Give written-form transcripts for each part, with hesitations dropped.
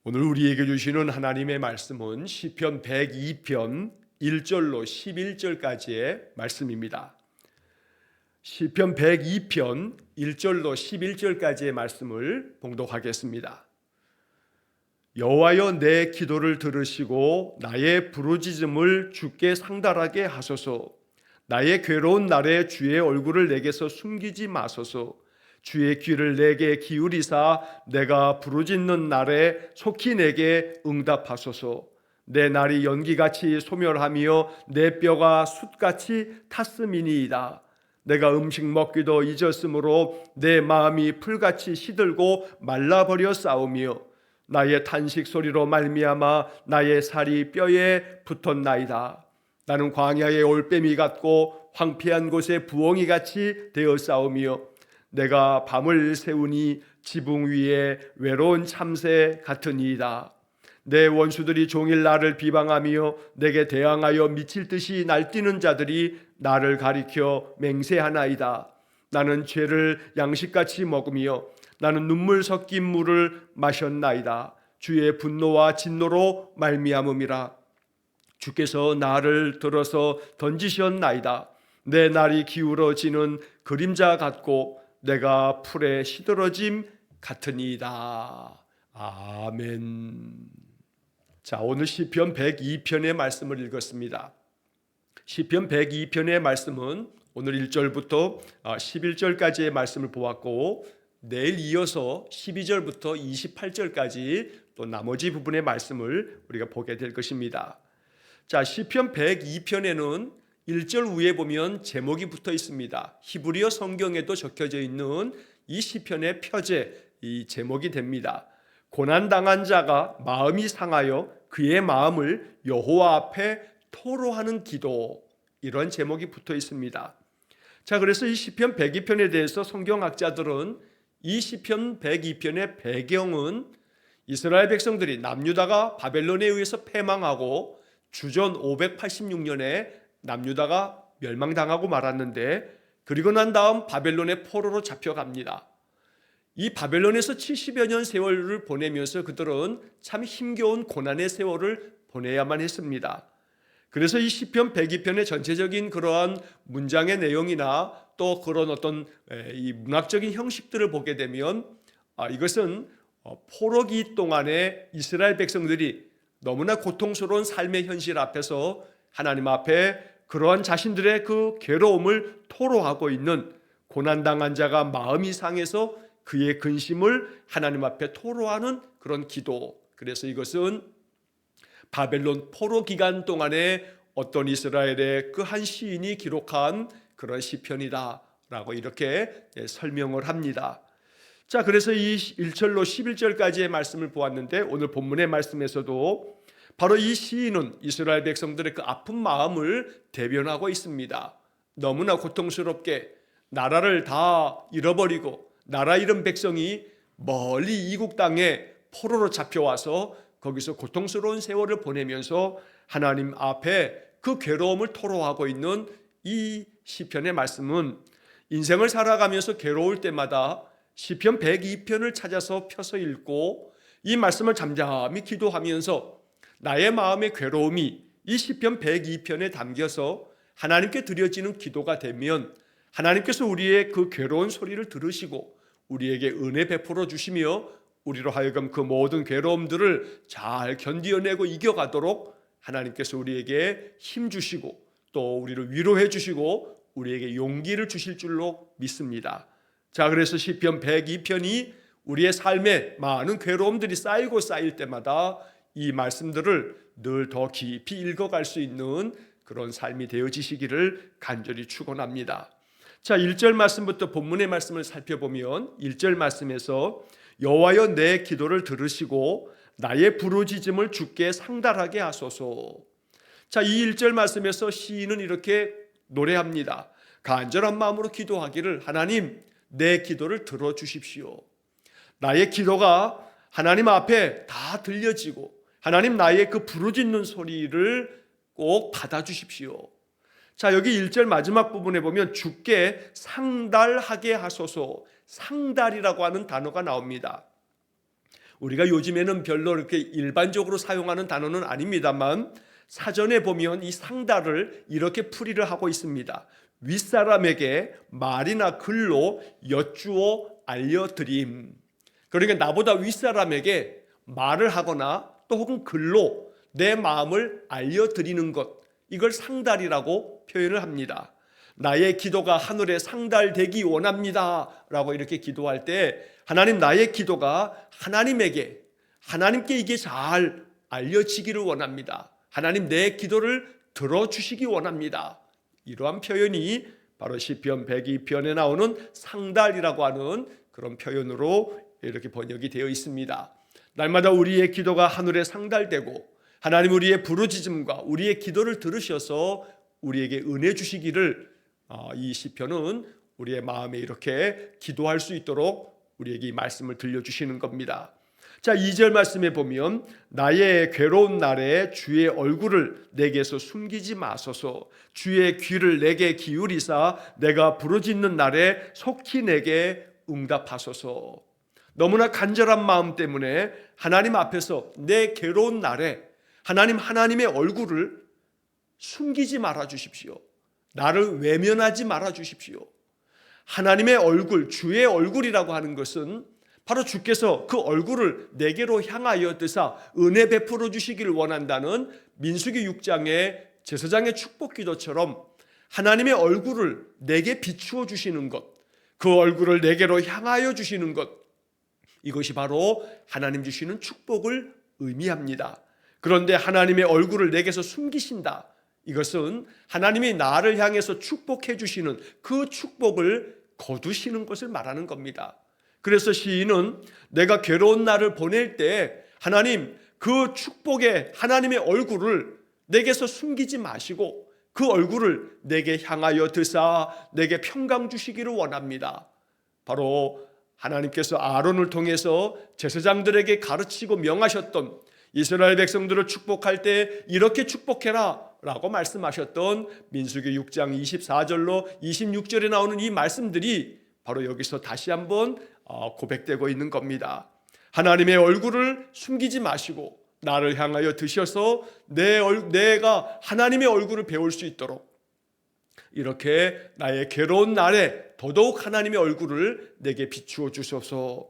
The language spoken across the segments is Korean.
오늘 우리에게 주시는 하나님의 말씀은 시편 102편 1절로 11절까지의 말씀입니다. 시편 102편 1절로 11절까지의 말씀을 봉독하겠습니다. 여호와여, 내 기도를 들으시고 나의 부르짖음을 주께 상달하게 하소서. 나의 괴로운 날에 주의 얼굴을 내게서 숨기지 마소서. 주의 귀를 내게 기울이사 내가 부르짖는 날에 속히 내게 응답하소서. 내 날이 연기같이 소멸하며 내 뼈가 숯같이 탔음이니이다. 내가 음식 먹기도 잊었으므로 내 마음이 풀같이 시들고 말라버려 싸우며 나의 탄식 소리로 말미암아 나의 살이 뼈에 붙었나이다. 나는 광야의 올빼미 같고 황폐한 곳에 부엉이같이 되어 싸우며 내가 밤을 새우니 지붕 위에 외로운 참새 같으니이다. 내 원수들이 종일 나를 비방하며 내게 대항하여 미칠 듯이 날뛰는 자들이 나를 가리켜 맹세하나이다. 나는 죄를 양식같이 먹으며 나는 눈물 섞인 물을 마셨나이다. 주의 분노와 진노로 말미암음이라. 주께서 나를 들어서 던지셨나이다. 내 날이 기울어지는 그림자 같고 내가 풀에 시들어짐 같으니이다. 아멘. 자, 오늘 시편 102편의 말씀을 읽었습니다. 시편 102편의 말씀은 오늘 1절부터 11절까지의 말씀을 보았고, 내일 이어서 12절부터 28절까지 또 나머지 부분의 말씀을 우리가 보게 될 것입니다. 자, 시편 102편에는 1절 위에 보면 제목이 붙어 있습니다. 히브리어 성경에도 적혀져 있는 이 시편의 표제, 이 제목이 됩니다. 고난당한 자가 마음이 상하여 그의 마음을 여호와 앞에 토로하는 기도, 이런 제목이 붙어 있습니다. 자, 그래서 이 시편 102편에 대해서 성경학자들은 이 시편 102편의 배경은 이스라엘 백성들이 남유다가 바벨론에 의해서 패망하고 주전 586년에 남유다가 멸망당하고 말았는데, 그리고 난 다음 바벨론의 포로로 잡혀갑니다. 이 바벨론에서 70여 년 세월을 보내면서 그들은 참 힘겨운 고난의 세월을 보내야만 했습니다. 그래서 이 시편 102편의 전체적인 그러한 문장의 내용이나 또 그런 어떤 이 문학적인 형식들을 보게 되면 이것은 포로기 동안에 이스라엘 백성들이 너무나 고통스러운 삶의 현실 앞에서 하나님 앞에 그러한 자신들의 그 괴로움을 토로하고 있는, 고난당한 자가 마음이 상해서 그의 근심을 하나님 앞에 토로하는 그런 기도. 그래서 이것은 바벨론 포로 기간 동안에 어떤 이스라엘의 그 한 시인이 기록한 그런 시편이다라고 이렇게 설명을 합니다. 자, 그래서 이 1절로 11절까지의 말씀을 보았는데, 오늘 본문의 말씀에서도 바로 이 시인은 이스라엘 백성들의 그 아픈 마음을 대변하고 있습니다. 너무나 고통스럽게 나라를 다 잃어버리고 나라 잃은 백성이 멀리 이국 땅에 포로로 잡혀와서 거기서 고통스러운 세월을 보내면서 하나님 앞에 그 괴로움을 토로하고 있는 이 시편의 말씀은, 인생을 살아가면서 괴로울 때마다 시편 102편을 찾아서 펴서 읽고 이 말씀을 잠잠히 기도하면서 나의 마음의 괴로움이 이 시편 102편에 담겨서 하나님께 드려지는 기도가 되면 하나님께서 우리의 그 괴로운 소리를 들으시고 우리에게 은혜 베풀어 주시며 우리로 하여금 그 모든 괴로움들을 잘 견디어내고 이겨가도록 하나님께서 우리에게 힘 주시고 또 우리를 위로해 주시고 우리에게 용기를 주실 줄로 믿습니다. 자, 그래서 시편 102편이 우리의 삶에 많은 괴로움들이 쌓이고 쌓일 때마다 이 말씀들을 늘 더 깊이 읽어갈 수 있는 그런 삶이 되어지시기를 간절히 축원합니다. 자, 1절 말씀부터 본문의 말씀을 살펴보면 1절 말씀에서 여호와여, 내 기도를 들으시고 나의 부르짖음을 주께 상달하게 하소서. 자, 이 1절 말씀에서 시인은 이렇게 노래합니다. 간절한 마음으로 기도하기를, 하나님, 내 기도를 들어주십시오. 나의 기도가 하나님 앞에 다 들려지고 하나님, 나의 그 부르짖는 소리를 꼭 받아주십시오. 자, 여기 1절 마지막 부분에 보면 주께 상달하게 하소서, 상달이라고 하는 단어가 나옵니다. 우리가 요즘에는 별로 이렇게 일반적으로 사용하는 단어는 아닙니다만 사전에 보면 이 상달을 이렇게 풀이를 하고 있습니다. 윗사람에게 말이나 글로 여쭈어 알려드림. 그러니까 나보다 윗사람에게 말을 하거나 또 혹은 글로 내 마음을 알려드리는 것, 이걸 상달이라고 표현을 합니다. 나의 기도가 하늘에 상달되기 원합니다 라고 이렇게 기도할 때 하나님, 나의 기도가 하나님께 이게 잘 알려지기를 원합니다. 하나님, 내 기도를 들어주시기 원합니다. 이러한 표현이 바로 시편 102편에 나오는 상달이라고 하는 그런 표현으로 이렇게 번역이 되어 있습니다. 날마다 우리의 기도가 하늘에 상달되고 하나님, 우리의 부르짖음과 우리의 기도를 들으셔서 우리에게 은혜 주시기를 이 시편은 우리의 마음에 이렇게 기도할 수 있도록 우리에게 이 말씀을 들려주시는 겁니다. 자, 2절 말씀에 보면 나의 괴로운 날에 주의 얼굴을 내게서 숨기지 마소서, 주의 귀를 내게 기울이사 내가 부르짖는 날에 속히 내게 응답하소서. 너무나 간절한 마음 때문에 하나님 앞에서 내 괴로운 날에 하나님의 얼굴을 숨기지 말아 주십시오. 나를 외면하지 말아 주십시오. 하나님의 얼굴, 주의 얼굴이라고 하는 것은 바로 주께서 그 얼굴을 내게로 향하여 드사 은혜 베풀어 주시기를 원한다는 민수기 6장의 제사장의 축복 기도처럼 하나님의 얼굴을 내게 비추어 주시는 것, 그 얼굴을 내게로 향하여 주시는 것, 이것이 바로 하나님 주시는 축복을 의미합니다. 그런데 하나님의 얼굴을 내게서 숨기신다, 이것은 하나님이 나를 향해서 축복해 주시는 그 축복을 거두시는 것을 말하는 겁니다. 그래서 시인은 내가 괴로운 날을 보낼 때 하나님, 그 축복의 하나님의 얼굴을 내게서 숨기지 마시고 그 얼굴을 내게 향하여 드사 내게 평강 주시기를 원합니다. 바로 하나님께서 아론을 통해서 제사장들에게 가르치고 명하셨던, 이스라엘 백성들을 축복할 때 이렇게 축복해라 라고 말씀하셨던 민수기 6장 24절로 26절에 나오는 이 말씀들이 바로 여기서 다시 한번 고백되고 있는 겁니다. 하나님의 얼굴을 숨기지 마시고 나를 향하여 드셔서 내가 하나님의 얼굴을 배울 수 있도록 이렇게 나의 괴로운 날에 더더욱 하나님의 얼굴을 내게 비추어 주셔서,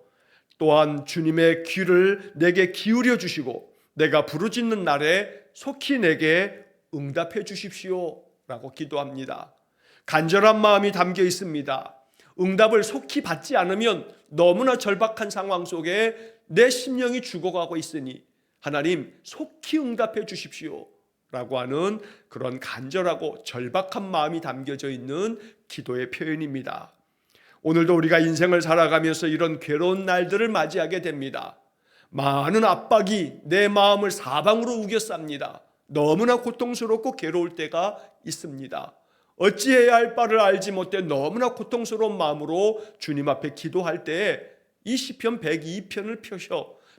또한 주님의 귀를 내게 기울여 주시고 내가 부르짖는 날에 속히 내게 응답해 주십시오 라고 기도합니다. 간절한 마음이 담겨 있습니다. 응답을 속히 받지 않으면 너무나 절박한 상황 속에 내 심령이 죽어가고 있으니 하나님, 속히 응답해 주십시오 라고 하는 그런 간절하고 절박한 마음이 담겨져 있는 기도의 표현입니다. 오늘도 우리가 인생을 살아가면서 이런 괴로운 날들을 맞이하게 됩니다. 많은 압박이 내 마음을 사방으로 우겨쌉니다. 너무나 고통스럽고 괴로울 때가 있습니다. 어찌해야 할 바를 알지 못해 너무나 고통스러운 마음으로 주님 앞에 기도할 때 이 시편 102편을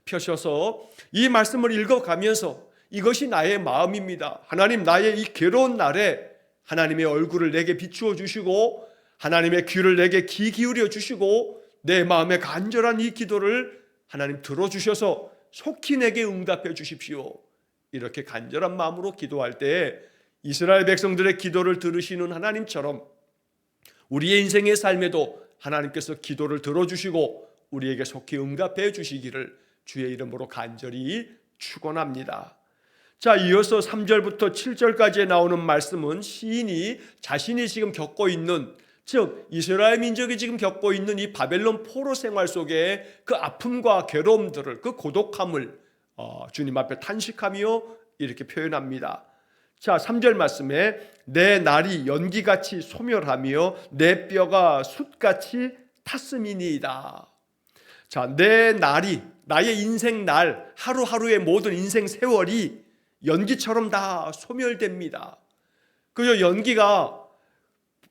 펴셔서 이 말씀을 읽어가면서 이것이 나의 마음입니다. 하나님, 나의 이 괴로운 날에 하나님의 얼굴을 내게 비추어 주시고 하나님의 귀를 내게 귀 기울여 주시고 내 마음의 간절한 이 기도를 하나님 들어주셔서 속히 내게 응답해 주십시오. 이렇게 간절한 마음으로 기도할 때 이스라엘 백성들의 기도를 들으시는 하나님처럼 우리의 인생의 삶에도 하나님께서 기도를 들어주시고 우리에게 속히 응답해 주시기를 주의 이름으로 간절히 축원합니다. 자, 이어서 3절부터 7절까지에 나오는 말씀은 시인이 자신이 지금 겪고 있는, 즉 이스라엘 민족이 지금 겪고 있는 이 바벨론 포로 생활 속에 그 아픔과 괴로움들을, 그 고독함을 주님 앞에 탄식하며 이렇게 표현합니다. 자, 3절 말씀에 내 날이 연기같이 소멸하며 내 뼈가 숯같이 탔음이니이다. 자, 내 날이, 나의 인생 날, 하루하루의 모든 인생 세월이 연기처럼 다 소멸됩니다. 그저 연기가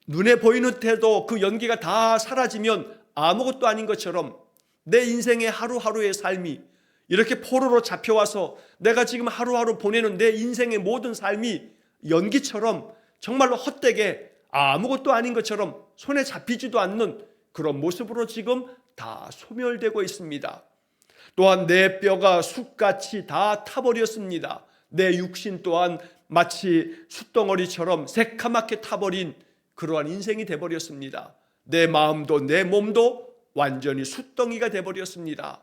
눈에 보이는 태도, 그 연기가 다 사라지면 아무것도 아닌 것처럼 내 인생의 하루하루의 삶이 이렇게 포로로 잡혀와서 내가 지금 하루하루 보내는 내 인생의 모든 삶이 연기처럼 정말로 헛되게 아무것도 아닌 것처럼 손에 잡히지도 않는 그런 모습으로 지금 다 소멸되고 있습니다. 또한 내 뼈가 숯같이 다 타버렸습니다. 내 육신 또한 마치 숯덩어리처럼 새카맣게 타버린 그러한 인생이 되어버렸습니다. 내 마음도 내 몸도 완전히 숯덩이가 되어버렸습니다.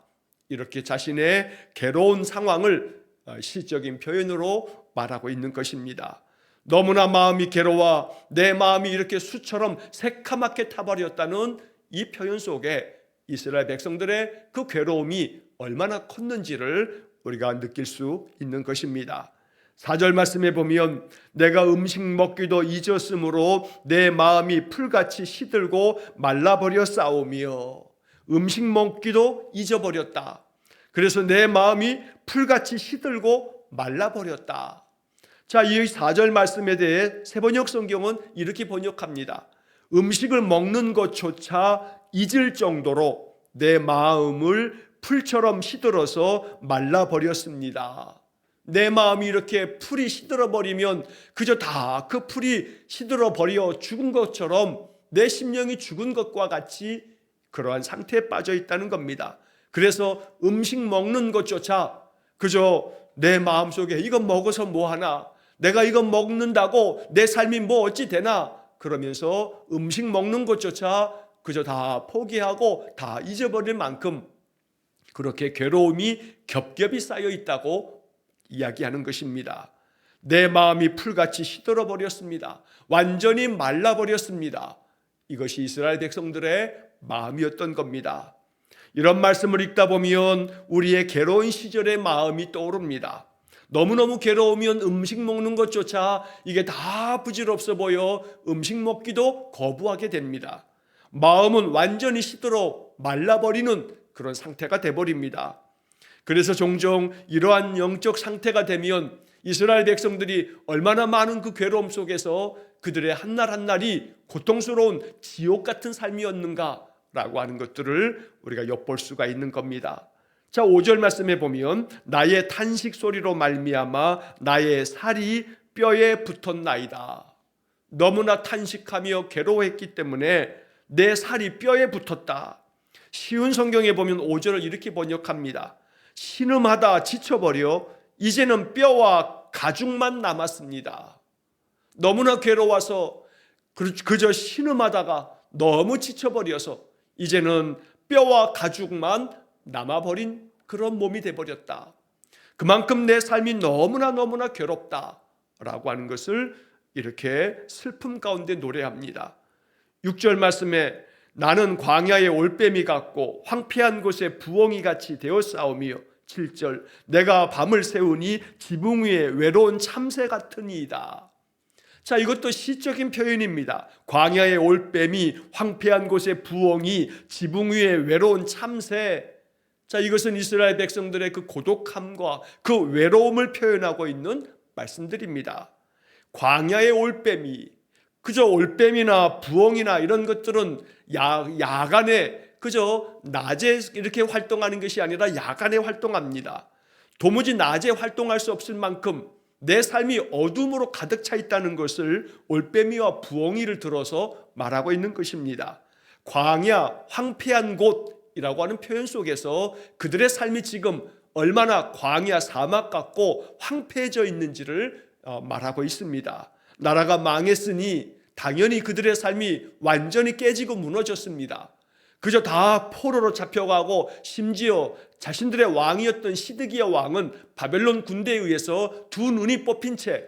이렇게 자신의 괴로운 상황을 시적인 표현으로 말하고 있는 것입니다. 너무나 마음이 괴로워 내 마음이 이렇게 숯처럼 새카맣게 타버렸다는 이 표현 속에 이스라엘 백성들의 그 괴로움이 얼마나 컸는지를 우리가 느낄 수 있는 것입니다. 4절 말씀에 보면 내가 음식 먹기도 잊었으므로 내 마음이 풀같이 시들고 말라버렸사오며, 음식 먹기도 잊어버렸다. 그래서 내 마음이 풀같이 시들고 말라버렸다. 자, 이 4절 말씀에 대해 세번역 성경은 이렇게 번역합니다. 음식을 먹는 것조차 잊을 정도로 내 마음을 풀처럼 시들어서 말라버렸습니다. 내 마음이 이렇게 풀이 시들어버리면 그저 다 그 풀이 시들어버려 죽은 것처럼 내 심령이 죽은 것과 같이 그러한 상태에 빠져 있다는 겁니다. 그래서 음식 먹는 것조차 그저 내 마음속에 이건 먹어서 뭐하나, 내가 이건 먹는다고 내 삶이 뭐 어찌 되나, 그러면서 음식 먹는 것조차 그저 다 포기하고 다 잊어버릴 만큼 그렇게 괴로움이 겹겹이 쌓여 있다고 이야기하는 것입니다. 내 마음이 풀같이 시들어버렸습니다. 완전히 말라버렸습니다. 이것이 이스라엘 백성들의 마음이었던 겁니다. 이런 말씀을 읽다 보면 우리의 괴로운 시절의 마음이 떠오릅니다. 너무너무 괴로우면 음식 먹는 것조차 이게 다 부질없어 보여 음식 먹기도 거부하게 됩니다. 마음은 완전히 시들어 말라버리는 그런 상태가 돼버립니다. 그래서 종종 이러한 영적 상태가 되면 이스라엘 백성들이 얼마나 많은 그 괴로움 속에서 그들의 한날 한날이 고통스러운 지옥 같은 삶이었는가라고 하는 것들을 우리가 엿볼 수가 있는 겁니다. 자, 5절 말씀에 보면 나의 탄식 소리로 말미암아 나의 살이 뼈에 붙었나이다. 너무나 탄식하며 괴로워했기 때문에 내 살이 뼈에 붙었다. 쉬운 성경에 보면 5절을 이렇게 번역합니다. 신음하다 지쳐버려 이제는 뼈와 가죽만 남았습니다. 너무나 괴로워서 그저 신음하다가 너무 지쳐버려서 이제는 뼈와 가죽만 남아버린 그런 몸이 되어버렸다. 그만큼 내 삶이 너무나 괴롭다라고 하는 것을 이렇게 슬픔 가운데 노래합니다. 6절 말씀에 나는 광야의 올빼미 같고 황폐한 곳에 부엉이 같이 되었사오며, 7절 내가 밤을 새우니 지붕 위에 외로운 참새 같으니이다. 자, 이것도 시적인 표현입니다. 광야의 올빼미, 황폐한 곳에 부엉이, 지붕 위에 외로운 참새. 자, 이것은 이스라엘 백성들의 그 고독함과 그 외로움을 표현하고 있는 말씀들입니다. 광야의 올빼미, 그저 올빼미나 부엉이나 이런 것들은 야간에 그저 낮에 이렇게 활동하는 것이 아니라 야간에 활동합니다. 도무지 낮에 활동할 수 없을 만큼 내 삶이 어둠으로 가득 차 있다는 것을 올빼미와 부엉이를 들어서 말하고 있는 것입니다. 광야, 황폐한 곳이라고 하는 표현 속에서 그들의 삶이 지금 얼마나 광야, 사막 같고 황폐해져 있는지를 말하고 있습니다. 나라가 망했으니 당연히 그들의 삶이 완전히 깨지고 무너졌습니다. 그저 다 포로로 잡혀가고 심지어 자신들의 왕이었던 시드기야 왕은 바벨론 군대에 의해서 두 눈이 뽑힌 채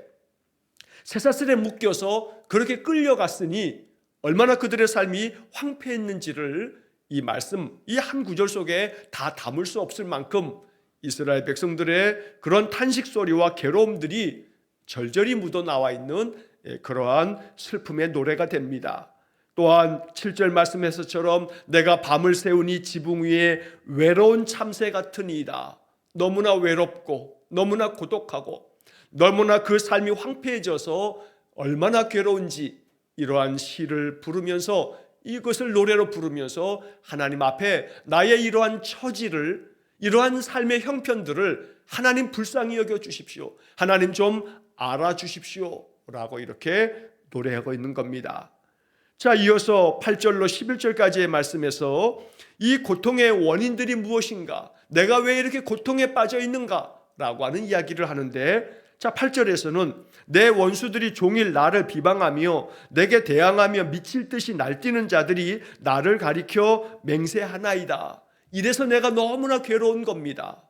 쇠사슬에 묶여서 그렇게 끌려갔으니 얼마나 그들의 삶이 황폐했는지를 이 말씀, 이 한 구절 속에 다 담을 수 없을 만큼 이스라엘 백성들의 그런 탄식 소리와 괴로움들이 절절히 묻어 나와 있는 그러한 슬픔의 노래가 됩니다. 또한 7절 말씀에서처럼 내가 밤을 새우니 지붕 위에 외로운 참새 같으니이다. 너무나 외롭고 너무나 고독하고 너무나 그 삶이 황폐해져서 얼마나 괴로운지 이러한 시를 부르면서, 이것을 노래로 부르면서 하나님 앞에 나의 이러한 처지를, 이러한 삶의 형편들을 하나님 불쌍히 여겨 주십시오, 하나님 좀 알아주십시오 라고 이렇게 노래하고 있는 겁니다. 자, 이어서 8절로 11절까지의 말씀에서 이 고통의 원인들이 무엇인가, 내가 왜 이렇게 고통에 빠져 있는가 라고 하는 이야기를 하는데, 자, 8절에서는 내 원수들이 종일 나를 비방하며 내게 대항하며 미칠 듯이 날뛰는 자들이 나를 가리켜 맹세하나이다. 이래서 내가 너무나 괴로운 겁니다.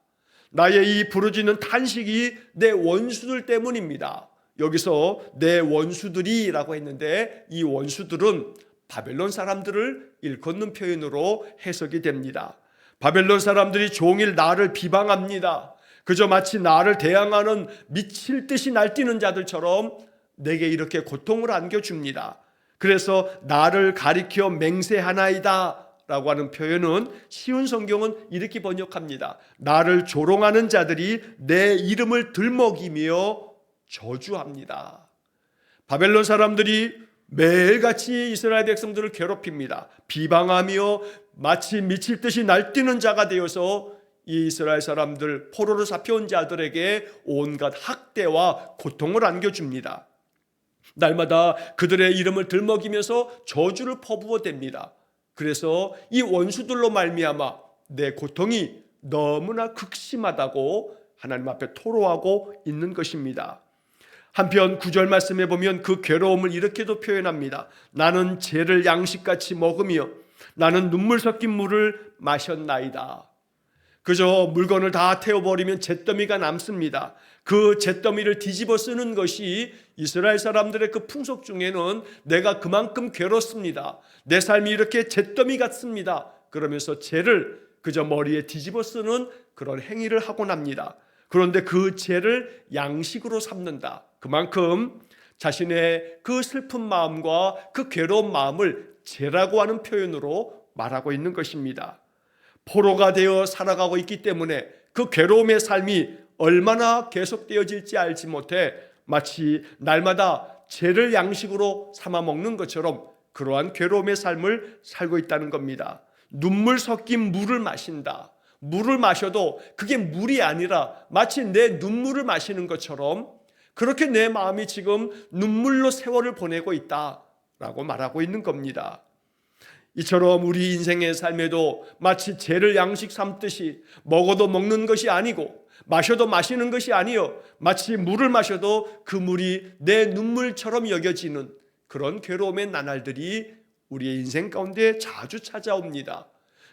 나의 이 부르짖는 탄식이 내 원수들 때문입니다. 여기서 내 원수들이 라고 했는데, 이 원수들은 바벨론 사람들을 일컫는 표현으로 해석이 됩니다. 바벨론 사람들이 종일 나를 비방합니다. 그저 마치 나를 대항하는 미칠 듯이 날뛰는 자들처럼 내게 이렇게 고통을 안겨줍니다. 그래서 나를 가리켜 맹세하나이다 라고 하는 표현은 쉬운 성경은 이렇게 번역합니다. 나를 조롱하는 자들이 내 이름을 들먹이며 저주합니다. 바벨론 사람들이 매일같이 이스라엘 백성들을 괴롭힙니다. 비방하며 마치 미칠 듯이 날뛰는 자가 되어서 이 이스라엘 사람들, 포로로 잡혀온 자들에게 온갖 학대와 고통을 안겨줍니다. 날마다 그들의 이름을 들먹이면서 저주를 퍼부어 댑니다. 그래서 이 원수들로 말미암아 내 고통이 너무나 극심하다고 하나님 앞에 토로하고 있는 것입니다. 한편 9절 말씀에 보면 그 괴로움을 이렇게도 표현합니다. 나는 재를 양식같이 먹으며 나는 눈물 섞인 물을 마셨나이다. 그저 물건을 다 태워버리면 잿더미가 남습니다. 그 잿더미를 뒤집어 쓰는 것이 이스라엘 사람들의 그 풍속 중에는 내가 그만큼 괴롭습니다. 내 삶이 이렇게 잿더미 같습니다. 그러면서 재를 그저 머리에 뒤집어 쓰는 그런 행위를 하곤 합니다. 그런데 그 재를 양식으로 삼는다. 그만큼 자신의 그 슬픈 마음과 그 괴로운 마음을 재라고 하는 표현으로 말하고 있는 것입니다. 포로가 되어 살아가고 있기 때문에 그 괴로움의 삶이 얼마나 계속되어질지 알지 못해 마치 날마다 재를 양식으로 삼아 먹는 것처럼 그러한 괴로움의 삶을 살고 있다는 겁니다. 눈물 섞인 물을 마신다. 물을 마셔도 그게 물이 아니라 마치 내 눈물을 마시는 것처럼 그렇게 내 마음이 지금 눈물로 세월을 보내고 있다라고 말하고 있는 겁니다. 이처럼 우리 인생의 삶에도 마치 재를 양식 삼듯이 먹어도 먹는 것이 아니고 마셔도 마시는 것이 아니요 마치 물을 마셔도 그 물이 내 눈물처럼 여겨지는 그런 괴로움의 나날들이 우리의 인생 가운데 자주 찾아옵니다.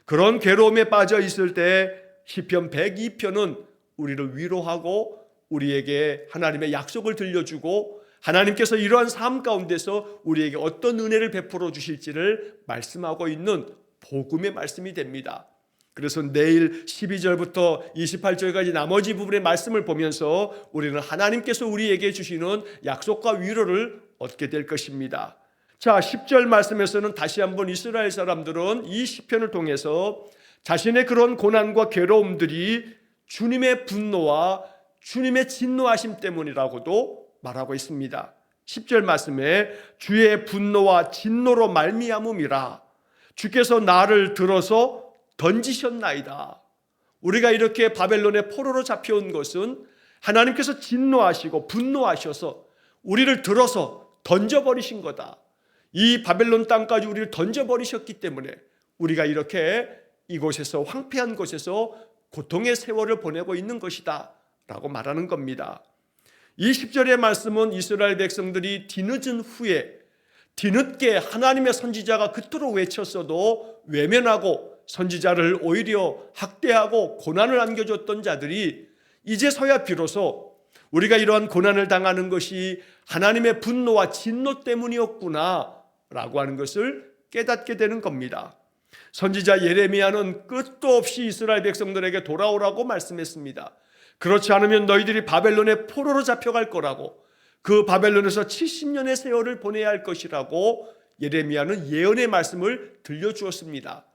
그런 괴로움에 빠져 있을 때 시편 102편은 우리를 위로하고 우리에게 하나님의 약속을 들려주고 하나님께서 이러한 삶 가운데서 우리에게 어떤 은혜를 베풀어 주실지를 말씀하고 있는 복음의 말씀이 됩니다. 그래서 내일 12절부터 28절까지 나머지 부분의 말씀을 보면서 우리는 하나님께서 우리에게 주시는 약속과 위로를 얻게 될 것입니다. 자, 10절 말씀에서는 다시 한번 이스라엘 사람들은 이 시편을 통해서 자신의 그런 고난과 괴로움들이 주님의 분노와 주님의 진노하심 때문이라고도 말하고 있습니다. 10절 말씀에 주의 분노와 진노로 말미암음이라 주께서 나를 들어서 던지셨나이다. 우리가 이렇게 바벨론의 포로로 잡혀온 것은 하나님께서 진노하시고 분노하셔서 우리를 들어서 던져버리신 거다. 이 바벨론 땅까지 우리를 던져버리셨기 때문에 우리가 이렇게 이곳에서 황폐한 곳에서 고통의 세월을 보내고 있는 것이다 라고 말하는 겁니다. 이 10절의 말씀은 이스라엘 백성들이 뒤늦은 후에 뒤늦게 하나님의 선지자가 그토록 외쳤어도 외면하고 선지자를 오히려 학대하고 고난을 안겨줬던 자들이 이제서야 비로소 우리가 이러한 고난을 당하는 것이 하나님의 분노와 진노 때문이었구나 라고 하는 것을 깨닫게 되는 겁니다. 선지자 예레미야는 끝도 없이 이스라엘 백성들에게 돌아오라고 말씀했습니다. 그렇지 않으면 너희들이 바벨론의 포로로 잡혀갈 거라고, 그 바벨론에서 70년의 세월을 보내야 할 것이라고 예레미야는 예언의 말씀을 들려주었습니다.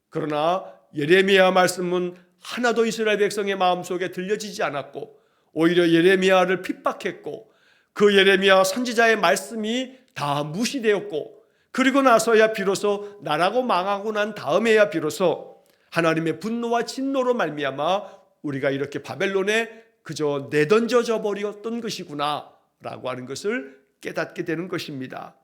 그러나 예레미야 말씀은 하나도 이스라엘 백성의 마음속에 들려지지 않았고 오히려 예레미야를 핍박했고 그 예레미야 선지자의 말씀이 다 무시되었고 그리고 나서야 비로소 나라고 망하고 난 다음에야 비로소 하나님의 분노와 진노로 말미암아 우리가 이렇게 바벨론에 그저 내던져져 버렸던 것이구나 라고 하는 것을 깨닫게 되는 것입니다.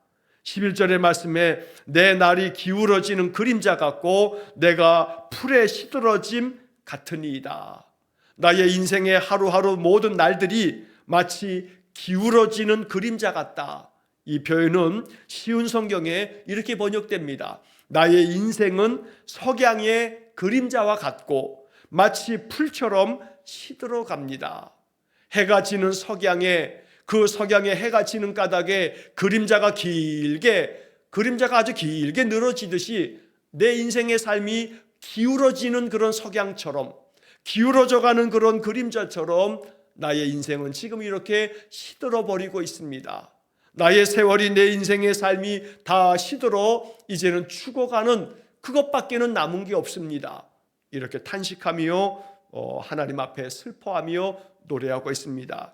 11절의 말씀에 내 날이 기울어지는 그림자 같고 내가 풀에 시들어짐 같으니이다. 나의 인생의 하루하루 모든 날들이 마치 기울어지는 그림자 같다. 이 표현은 쉬운 성경에 이렇게 번역됩니다. 나의 인생은 석양의 그림자와 같고 마치 풀처럼 시들어 갑니다. 해가 지는 석양에, 그 석양에 해가 지는 까닭에 그림자가 아주 길게 늘어지듯이 내 인생의 삶이 기울어지는 그런 석양처럼, 기울어져 가는 그런 그림자처럼 나의 인생은 지금 이렇게 시들어 버리고 있습니다. 나의 세월이, 내 인생의 삶이 다 시들어 이제는 죽어가는 그것밖에는 남은 게 없습니다. 이렇게 탄식하며 하나님 앞에 슬퍼하며 노래하고 있습니다.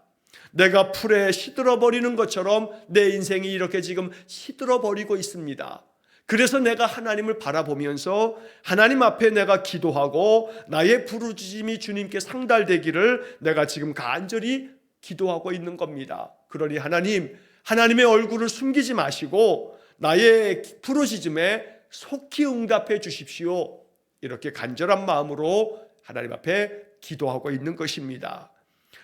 내가 풀에 시들어 버리는 것처럼 내 인생이 이렇게 지금 시들어 버리고 있습니다. 그래서 내가 하나님을 바라보면서 하나님 앞에 내가 기도하고 나의 부르짖음이 주님께 상달되기를 내가 지금 간절히 기도하고 있는 겁니다. 그러니 하나님의 얼굴을 숨기지 마시고 나의 부르짖음에 속히 응답해 주십시오. 이렇게 간절한 마음으로 하나님 앞에 기도하고 있는 것입니다.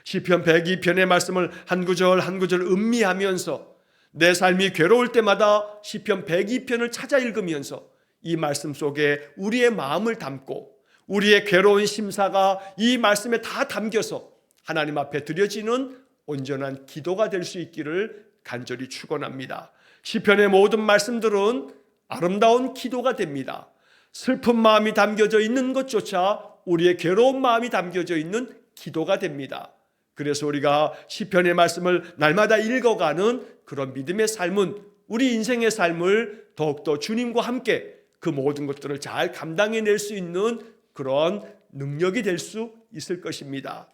시편 102편의 말씀을 한 구절 한 구절 음미하면서 내 삶이 괴로울 때마다 시편 102편을 찾아 읽으면서 이 말씀 속에 우리의 마음을 담고 우리의 괴로운 심사가 이 말씀에 다 담겨서 하나님 앞에 드려지는 온전한 기도가 될 수 있기를 간절히 축원합니다. 시편의 모든 말씀들은 아름다운 기도가 됩니다. 슬픈 마음이 담겨져 있는 것조차 우리의 괴로운 마음이 담겨져 있는 기도가 됩니다. 그래서 우리가 시편의 말씀을 날마다 읽어가는 그런 믿음의 삶은 우리 인생의 삶을 더욱더 주님과 함께 그 모든 것들을 잘 감당해낼 수 있는 그런 능력이 될 수 있을 것입니다.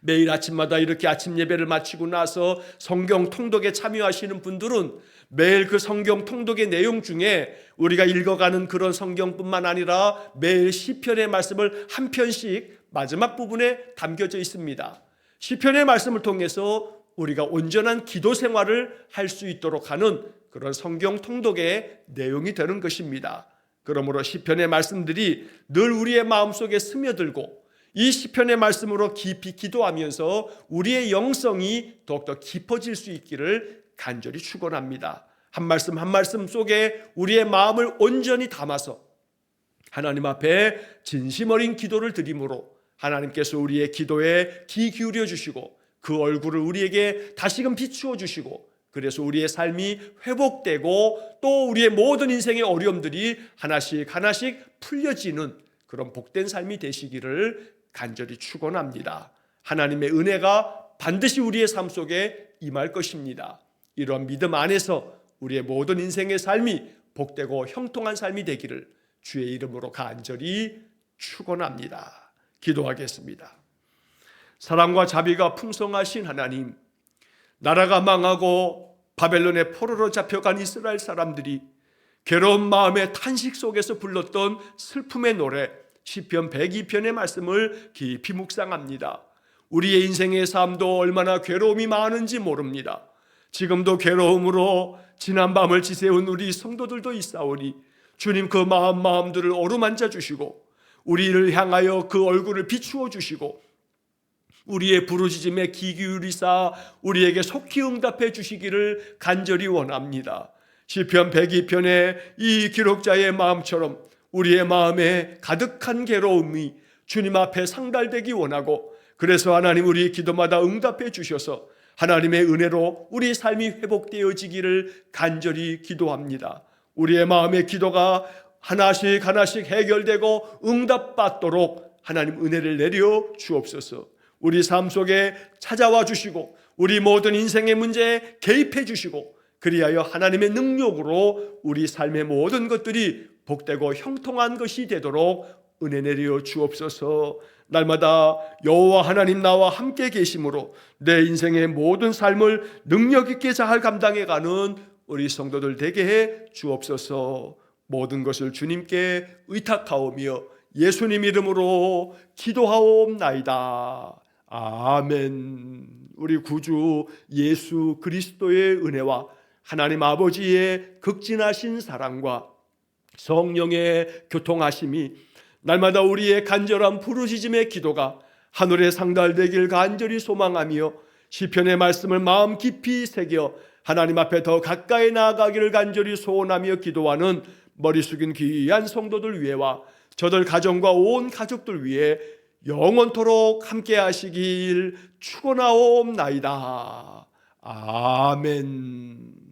매일 아침마다 이렇게 아침 예배를 마치고 나서 성경 통독에 참여하시는 분들은 매일 그 성경 통독의 내용 중에 우리가 읽어가는 그런 성경뿐만 아니라 매일 시편의 말씀을 한 편씩 마지막 부분에 담겨져 있습니다. 시편의 말씀을 통해서 우리가 온전한 기도 생활을 할 수 있도록 하는 그런 성경 통독의 내용이 되는 것입니다. 그러므로 시편의 말씀들이 늘 우리의 마음속에 스며들고 이 시편의 말씀으로 깊이 기도하면서 우리의 영성이 더욱더 깊어질 수 있기를 간절히 축원합니다. 한 말씀 한 말씀 속에 우리의 마음을 온전히 담아서 하나님 앞에 진심 어린 기도를 드림으로 하나님께서 우리의 기도에 귀 기울여 주시고 그 얼굴을 우리에게 다시금 비추어 주시고 그래서 우리의 삶이 회복되고 또 우리의 모든 인생의 어려움들이 하나씩 하나씩 풀려지는 그런 복된 삶이 되시기를 간절히 축원합니다. 하나님의 은혜가 반드시 우리의 삶 속에 임할 것입니다. 이런 믿음 안에서 우리의 모든 인생의 삶이 복되고 형통한 삶이 되기를 주의 이름으로 간절히 축원합니다. 기도하겠습니다. 사랑과 자비가 풍성하신 하나님, 나라가 망하고 바벨론의 포로로 잡혀간 이스라엘 사람들이 괴로운 마음의 탄식 속에서 불렀던 슬픔의 노래 시편 102편의 말씀을 깊이 묵상합니다. 우리의 인생의 삶도 얼마나 괴로움이 많은지 모릅니다. 지금도 괴로움으로 지난 밤을 지새운 우리 성도들도 있사오니 주님 그 마음들을 어루만져 주시고 우리를 향하여 그 얼굴을 비추어 주시고 우리의 부르짖음에 귀 기울이사 우리에게 속히 응답해 주시기를 간절히 원합니다. 시편 102편의 이 기록자의 마음처럼 우리의 마음에 가득한 괴로움이 주님 앞에 상달되기 원하고 그래서 하나님 우리의 기도마다 응답해 주셔서 하나님의 은혜로 우리의 삶이 회복되어지기를 간절히 기도합니다. 우리의 마음의 기도가 하나씩 하나씩 해결되고 응답받도록 하나님 은혜를 내려 주옵소서. 우리 삶 속에 찾아와 주시고 우리 모든 인생의 문제에 개입해 주시고 그리하여 하나님의 능력으로 우리 삶의 모든 것들이 복되고 형통한 것이 되도록 은혜 내려 주옵소서. 날마다 여호와 하나님 나와 함께 계심으로 내 인생의 모든 삶을 능력 있게 잘 감당해가는 우리 성도들 되게 해 주옵소서. 모든 것을 주님께 의탁하오며 예수님 이름으로 기도하옵나이다. 아멘. 우리 구주 예수 그리스도의 은혜와 하나님 아버지의 극진하신 사랑과 성령의 교통하심이 날마다 우리의 간절한 부르짖음의 기도가 하늘에 상달되길 간절히 소망하며 시편의 말씀을 마음 깊이 새겨 하나님 앞에 더 가까이 나아가기를 간절히 소원하며 기도하는 머리 숙인 귀한 성도들 위해와 저들 가정과 온 가족들 위해 영원토록 함께 하시길 축원하옵나이다. 아멘.